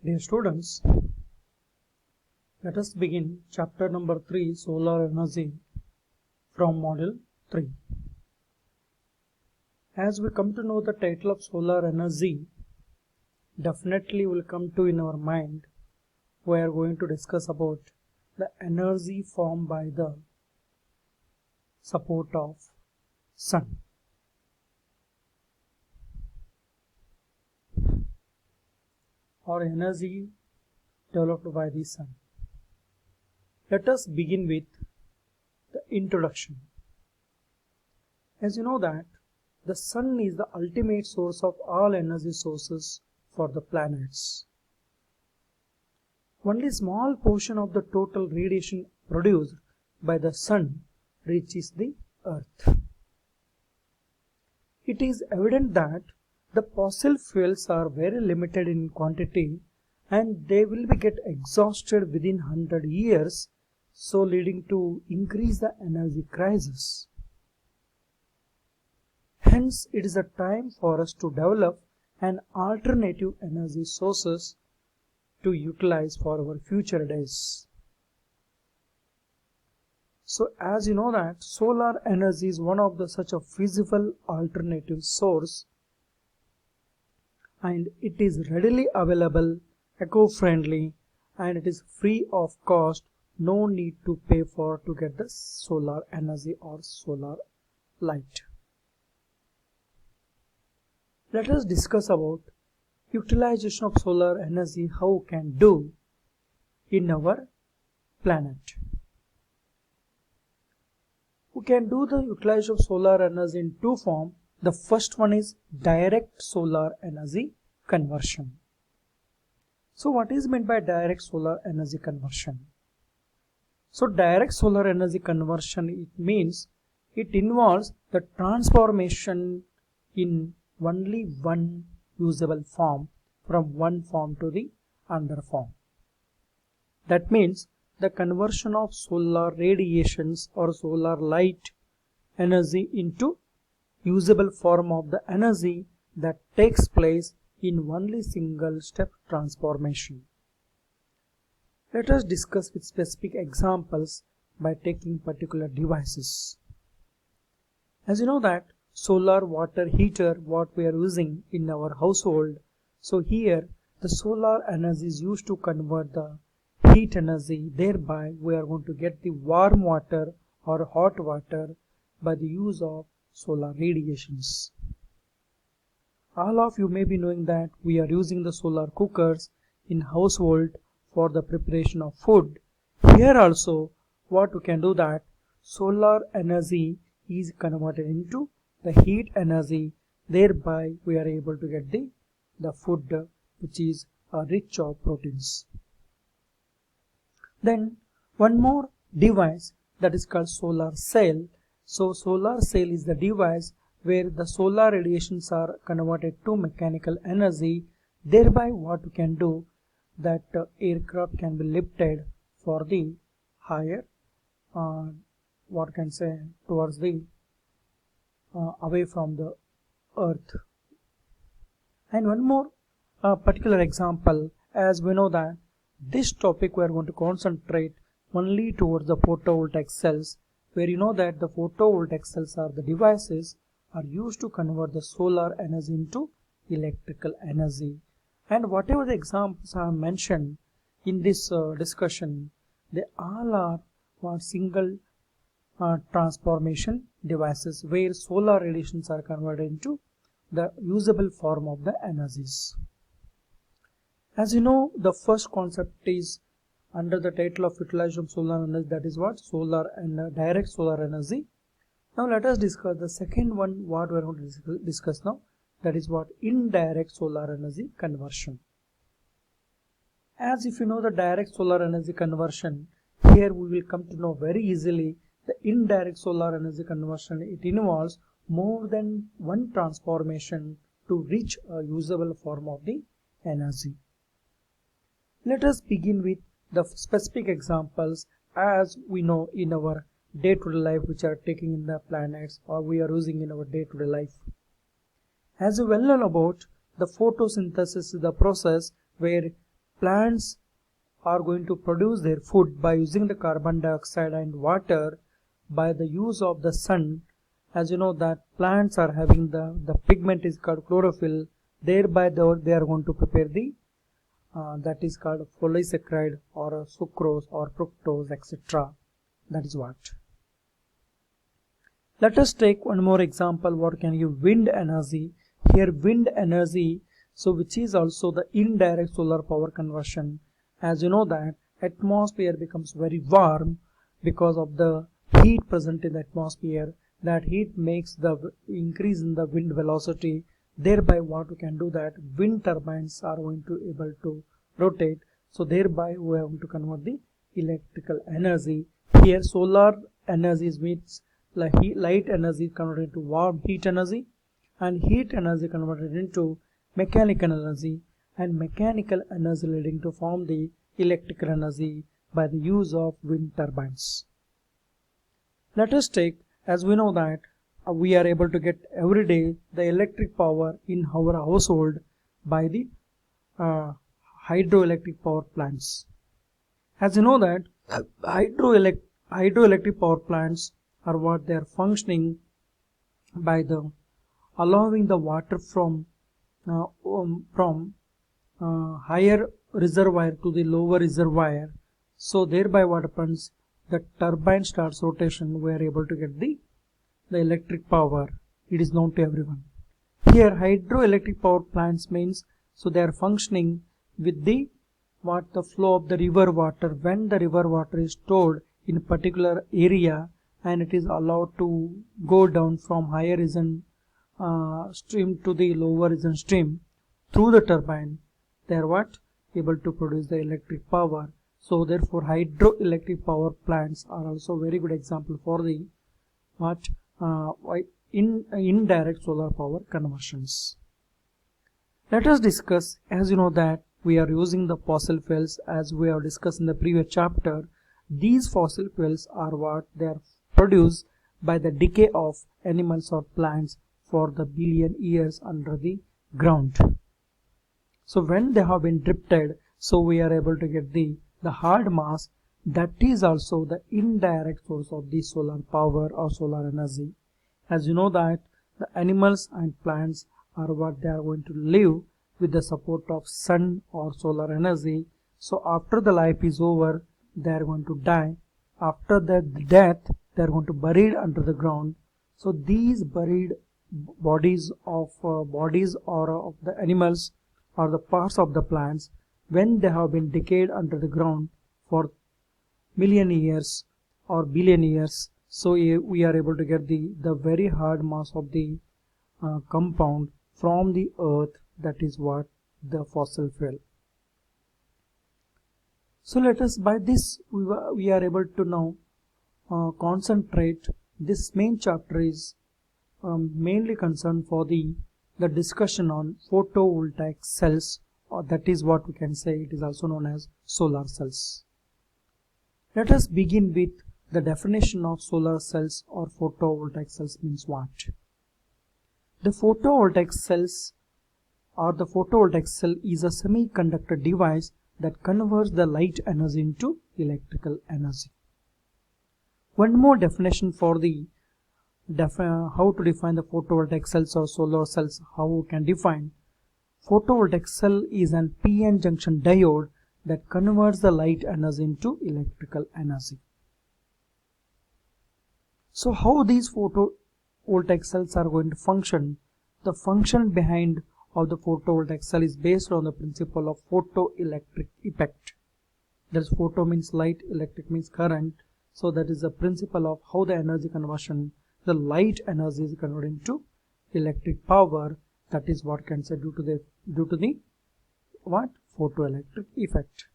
Dear students, let us begin chapter number 3, Solar Energy, from module 3. As we come to know the title of solar energy, definitely will come to in our mind, we are going to discuss about the energy formed by the support of sun. Or energy developed by the sun. Let us begin with the introduction. As you know that the sun is the ultimate source of all energy sources for the planets. Only a small portion of the total radiation produced by the sun reaches the earth. It is evident that the fossil fuels are very limited in quantity and they will be get exhausted within 100 years, so leading to increase the energy crisis. Hence, it is a time for us to develop an alternative energy sources to utilize for our future days. So, as you know that solar energy is one of the such a feasible alternative source, and it is readily available, eco-friendly, and it is free of cost. No need to pay for to get the solar energy or solar light. Let us discuss about utilization of solar energy, how we can do in our planet. We can do the utilization of solar energy in two forms. The first one is direct solar energy conversion. So what is meant by direct solar energy conversion? So direct solar energy conversion, it means it involves the transformation in only one usable form from one form to the another form. That means the conversion of solar radiations or solar light energy into usable form of the energy that takes place in only single step transformation. Let us discuss with specific examples by taking particular devices. As you know that solar water heater what we are using in our household, so here the solar energy is used to convert the heat energy, thereby we are going to get the warm water or hot water by the use of solar radiations. All of you may be knowing that we are using the solar cookers in household for the preparation of food. Here also what we can do that solar energy is converted into the heat energy, thereby we are able to get the food which is rich of proteins. Then one more device that is called solar cell. So solar cell is the device where the solar radiations are converted to mechanical energy, thereby what we can do that aircraft can be lifted for the higher what can say towards the away from the earth. And one more particular example, as we know that this topic we are going to concentrate only towards the photovoltaic cells, where you know that the photovoltaic cells are the devices are used to convert the solar energy into electrical energy. And whatever the examples I have mentioned in this discussion, they all are one single transformation devices where solar radiations are converted into the usable form of the energies. As you know, the first concept is under the title of utilization of solar energy, that is what? Solar and direct solar energy. Now let us discuss the second one, what we are going to discuss now, that is what? Indirect solar energy conversion. As if you know the direct solar energy conversion, here we will come to know very easily the indirect solar energy conversion. It involves more than one transformation to reach a usable form of the energy. Let us begin with the specific examples as we know in our day-to-day life, which are taking in the planets or we are using in our day-to-day life. As you well know about, the photosynthesis is the process where plants are going to produce their food by using the carbon dioxide and water by the use of the sun. As you know that plants are having the pigment is called chlorophyll, thereby they are going to prepare the that is called polysaccharide or sucrose or fructose, etc. That is what. Let us take one more example. What can give wind energy? Here wind energy, so which is also the indirect solar power conversion. As you know that atmosphere becomes very warm because of the heat present in the atmosphere. That heat makes the increase in the wind velocity. Thereby what we can do that wind turbines are going to able to rotate. So thereby we are going to convert the electrical energy. Here solar energy means light energy converted into warm heat energy, and heat energy converted into mechanical energy, and mechanical energy leading to form the electrical energy by the use of wind turbines. Let us take, as we know that we are able to get every day the electric power in our household by the hydroelectric power plants. As you know that hydroelectric power plants are what they are functioning by the allowing the water from higher reservoir to the lower reservoir. So thereby what happens, the turbine starts rotation, we are able to get the electric power. It is known to everyone. Here hydroelectric power plants means, so they are functioning with the flow of the river water. When the river water is stored in a particular area and it is allowed to go down from higher region stream to the lower region stream through the turbine, they are what able to produce the electric power. So therefore hydroelectric power plants are also very good example for the indirect solar power conversions. Let us discuss, as you know that we are using the fossil fuels as we have discussed in the previous chapter. These fossil fuels are what they are produced by the decay of animals or plants for the billion years under the ground. So when they have been drifted, so we are able to get the hard mass. That is also the indirect source of the solar power or solar energy. As you know that the animals and plants are what they are going to live with the support of sun or solar energy. So after the life is over, they are going to die. After that death, they are going to buried under the ground. So these buried bodies of the animals or the parts of the plants, when they have been decayed under the ground for million years or billion years, so we are able to get the very hard mass of the compound from the earth. That is what the fossil fuel. So let us, by this we are able to now concentrate. This main chapter is mainly concerned for the discussion on photovoltaic cells, or that is what we can say it is also known as solar cells. Let us begin with the definition of solar cells or photovoltaic cells means what. The photovoltaic cells or the photovoltaic cell is a semiconductor device that converts the light energy into electrical energy. One more definition for the how to define the photovoltaic cells or solar cells, how we can define. Photovoltaic cell is an PN junction diode that converts the light energy into electrical energy. So how these photovoltaic cells are going to function? The function behind of the photovoltaic cell is based on the principle of photoelectric effect. That is, photo means light, electric means current. So that is the principle of how the energy conversion, the light energy is converted into electric power. That is what can say due to the what photoelectric effect.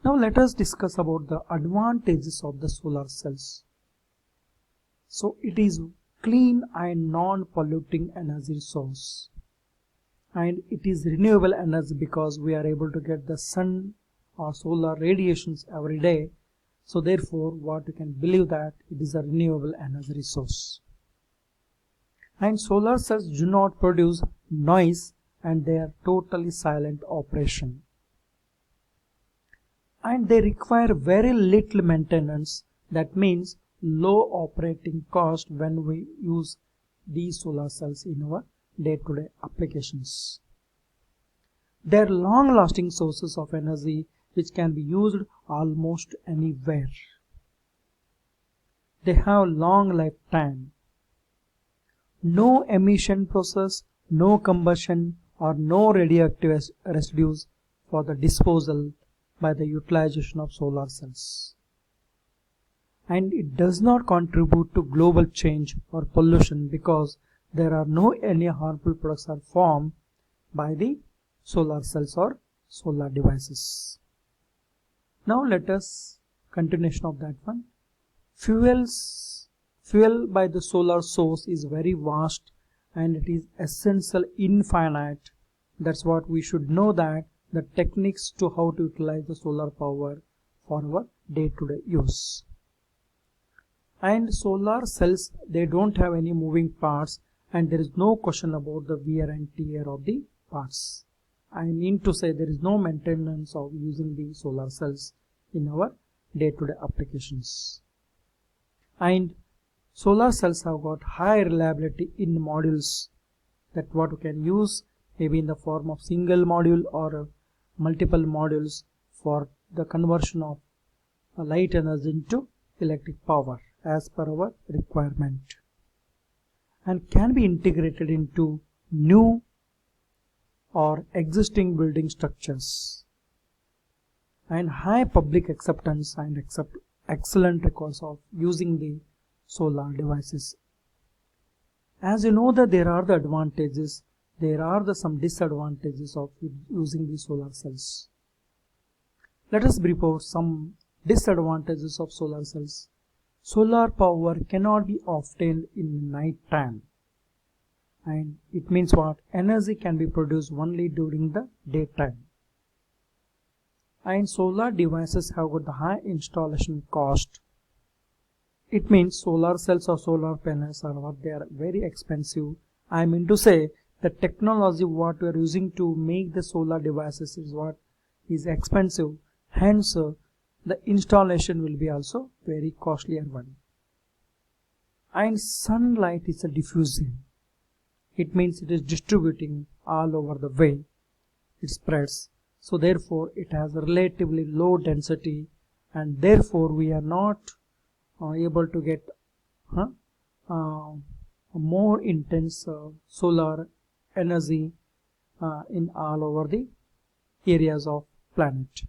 Now let us discuss about the advantages of the solar cells. So it is clean and non-polluting energy source, and it is renewable energy because we are able to get the sun or solar radiations every day. So therefore what you can believe that it is a renewable energy resource. And solar cells do not produce noise and they are totally silent operation. and they require very little maintenance. That means low operating cost when we use these solar cells in our day-to-day applications. They are long-lasting sources of energy which can be used almost anywhere. They have long lifetime. No emission process, no combustion or no radioactive residues for the disposal by the utilization of solar cells. And it does not contribute to global change or pollution because there are no any harmful products are formed by the solar cells or solar devices. Now let us continuation of that one. Fuel by the solar source is very vast and it is essential infinite. That's what we should know, that the techniques to how to utilize the solar power for our day-to-day use. And solar cells, they don't have any moving parts and there is no question about the wear and tear of the parts. I mean to say there is no maintenance of using the solar cells in our day-to-day applications. And solar cells have got high reliability in modules, that what we can use maybe in the form of single module or multiple modules for the conversion of light energy into electric power as per our requirement, and can be integrated into new or existing building structures, and high public acceptance and excellent records of using the solar devices. As you know that there are the advantages, there are some disadvantages of using the solar cells. Let us brief out some disadvantages of solar cells. Solar power cannot be obtained in night time, and it means what? Energy can be produced only during the daytime. And solar devices have got the high installation cost. It means solar cells or solar panels are what? They are very expensive. I mean to say the technology what we are using to make the solar devices is what is expensive. Hence the installation will be also very costlier one. And sunlight is a diffusing. It means it is distributing all over the way. It spreads. So therefore it has a relatively low density, and therefore we are not able to get more intense solar energy in all over the areas of planet.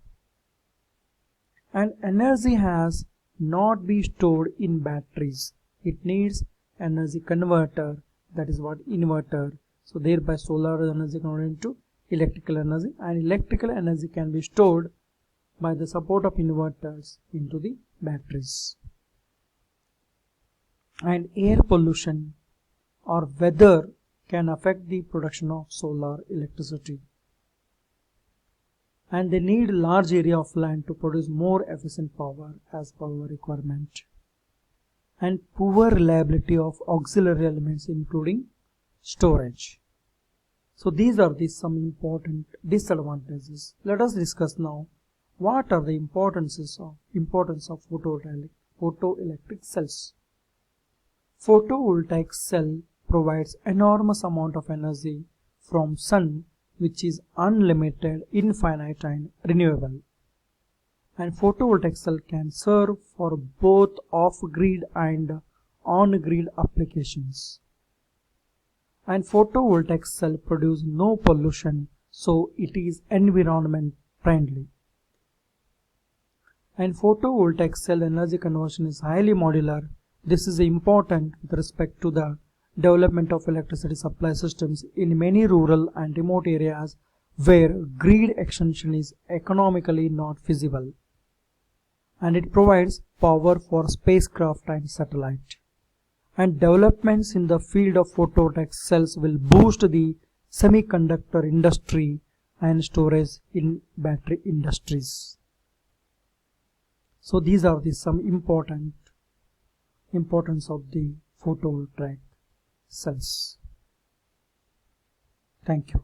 And energy has not be stored in batteries. It needs energy converter, that is what inverter. So thereby solar energy converted into electrical energy, and electrical energy can be stored by the support of inverters into the batteries. And air pollution or weather can affect the production of solar electricity, and they need large area of land to produce more efficient power as per our requirement. And poor reliability of auxiliary elements including storage. So these are some important disadvantages. Let us discuss now what are the importance of photoelectric cells. Photovoltaic cell provides enormous amount of energy from sun, which is unlimited, infinite and renewable. And photovoltaic cell can serve for both off-grid and on-grid applications. And photovoltaic cell produce no pollution, so it is environment friendly. And photovoltaic cell energy conversion is highly modular. This is important with respect to the development of electricity supply systems in many rural and remote areas where grid extension is economically not feasible. And it provides power for spacecraft and satellite. And developments in the field of photovoltaic cells will boost the semiconductor industry and storage in battery industries. So these are some importance of the photovoltaic cells. Thank you.